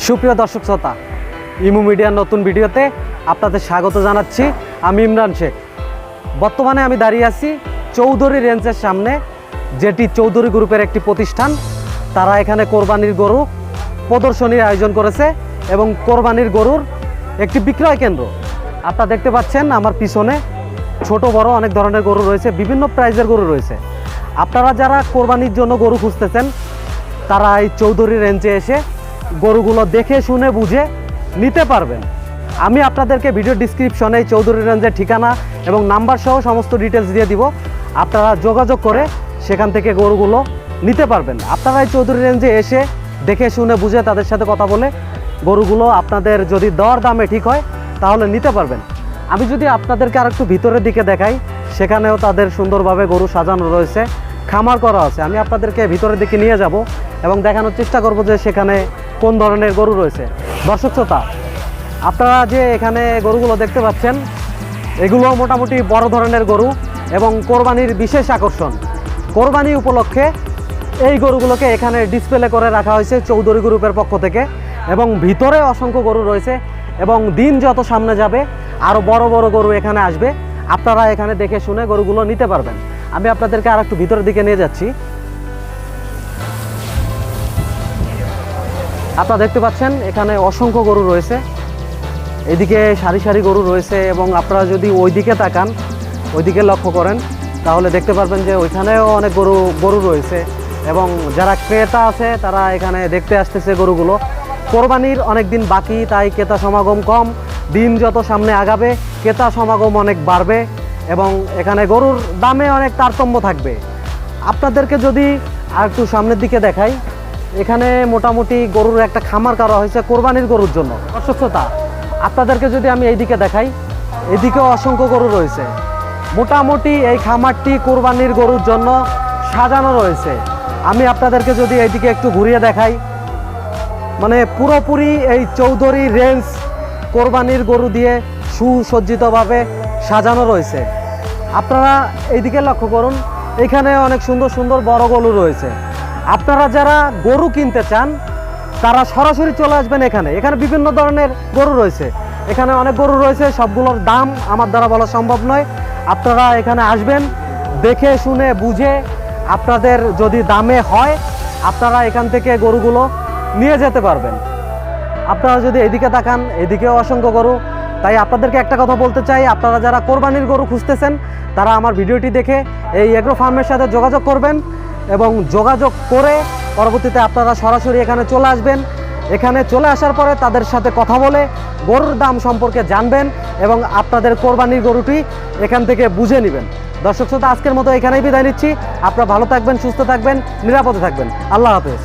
সুপ্রিয় দর্শক শ্রোতা, ইমু মিডিয়ার নতুন ভিডিওতে আপনাদের স্বাগত জানাচ্ছি। আমি ইমরান শেখ। বর্তমানে আমি দাঁড়িয়ে আছি চৌধুরী রেঞ্জের সামনে, যেটি চৌধুরী গ্রুপের একটি প্রতিষ্ঠান। তারা এখানে কোরবানির গরু প্রদর্শনীর আয়োজন করেছে এবং কোরবানির গরুর একটি বিক্রয় কেন্দ্র। আপনারা দেখতে পাচ্ছেন আমার পিছনে ছোট বড় অনেক ধরনের গরু রয়েছে, বিভিন্ন প্রাইজের গরু রয়েছে। আপনারা যারা কোরবানির জন্য গরু খুঁজতেছেন তারা এই চৌধুরী রেঞ্জে এসে গরুগুলো দেখে শুনে বুঝে নিতে পারবেন। আমি আপনাদেরকে ভিডিও ডিসক্রিপশনে চৌধুরী রেঞ্জের ঠিকানা এবং নাম্বার সহ সমস্ত ডিটেলস দিয়ে দিব। আপনারা যোগাযোগ করে সেখান থেকে গরুগুলো নিতে পারবেন। আপনারা এই চৌধুরী রেঞ্জে এসে দেখে শুনে বুঝে তাদের সাথে কথা বলে গরুগুলো আপনাদের যদি দর দামে ঠিক হয় তাহলে নিতে পারবেন। আমি যদি আপনাদেরকে আরেকটু ভিতরের দিকে দেখাই, সেখানেও তাদের সুন্দরভাবে গরু সাজানো রয়েছে, খামার করা আছে। আমি আপনাদেরকে ভিতরের দিকে নিয়ে যাব এবং দেখানোর চেষ্টা করব যে সেখানে কোন ধরনের গরু রয়েছে। দর্শক শ্রোতা, আপনারা যে এখানে গরুগুলো দেখতে পাচ্ছেন এগুলো মোটামুটি বড় ধরনের গরু এবং কোরবানির বিশেষ আকর্ষণ। কোরবানি উপলক্ষে এই গরুগুলোকে এখানে ডিসপ্লে করে রাখা হয়েছে চৌধুরী গ্রুপের পক্ষ থেকে এবং ভিতরে অসংখ্য গরু রয়েছে এবং দিন যত সামনে যাবে আরও বড় বড় গরু এখানে আসবে। আপনারা এখানে দেখে শুনে গরুগুলো নিতে পারবেন। আমি আপনাদেরকে আর একটু ভিতরের দিকে নিয়ে যাচ্ছি। আপনারা দেখতে পাচ্ছেন এখানে অসংখ্য গরু রয়েছে, এদিকে সারি সারি গরু রয়েছে এবং আপনারা যদি ওইদিকে তাকান, ওইদিকে লক্ষ্য করেন তাহলে দেখতে পারবেন যে ওইখানেও অনেক গরু রয়েছে এবং যারা ক্রেতা আছে তারা এখানে দেখতে আসতেছে গরুগুলো। কোরবানির অনেক দিন বাকি, তাই ক্রেতা সমাগম কম। দিন যত সামনে আগাবে ক্রেতা সমাগম অনেক বাড়বে এবং এখানে গরুর দামে অনেক তারতম্য থাকবে। আপনাদেরকে যদি আর একটু সামনের দিকে দেখাই, এখানে মোটামুটি গরুর একটা খামার করা হয়েছে কোরবানির গরুর জন্য। দর্শক শ্রোতা, আপনাদেরকে যদি আমি এইদিকে দেখাই, এদিকেও অসংখ্য গরু রয়েছে। মোটামুটি এই খামারটি কোরবানির গরুর জন্য সাজানো রয়েছে। আমি আপনাদেরকে যদি এইদিকে একটু ঘুরিয়ে দেখাই, মানে পুরোপুরি এই চৌধুরী রেঞ্জ কোরবানির গরু দিয়ে সুসজ্জিতভাবে সাজানো রয়েছে। আপনারা এইদিকে লক্ষ্য করুন, এখানে অনেক সুন্দর সুন্দর বড় গরু রয়েছে। আপনারা যারা গরু কিনতে চান তারা সরাসরি চলে আসবেন এখানে। এখানে বিভিন্ন ধরনের গরু রয়েছে, এখানে অনেক গরু রয়েছে, সবগুলোর দাম আমার দ্বারা বলা সম্ভব নয়। আপনারা এখানে আসবেন, দেখে শুনে বুঝে আপনাদের যদি দামে হয় আপনারা এখান থেকে গরুগুলো নিয়ে যেতে পারবেন। আপনারা যদি এদিকে তাকান, এদিকেও অসংখ্য গরু। তাই আপনাদেরকে একটা কথা বলতে চাই, আপনারা যারা কোরবানির গরু খুঁজতেছেন তারা আমার ভিডিওটি দেখে এই এগ্রো ফার্মের সাথে যোগাযোগ করবেন এবং যোগাযোগ করে পরবর্তীতে আপনারা সরাসরি এখানে চলে আসবেন। এখানে চলে আসার পরে তাদের সাথে কথা বলে গরুর দাম সম্পর্কে জানবেন এবং আপনাদের কোরবানির গরুটি এখান থেকে বুঝে নেবেন। দর্শক শ্রোতা, আজকের মতো এখানেই বিদায় নিচ্ছি। আপনারা ভালো থাকবেন, সুস্থ থাকবেন, নিরাপদে থাকবেন। আল্লাহ হাফেজ।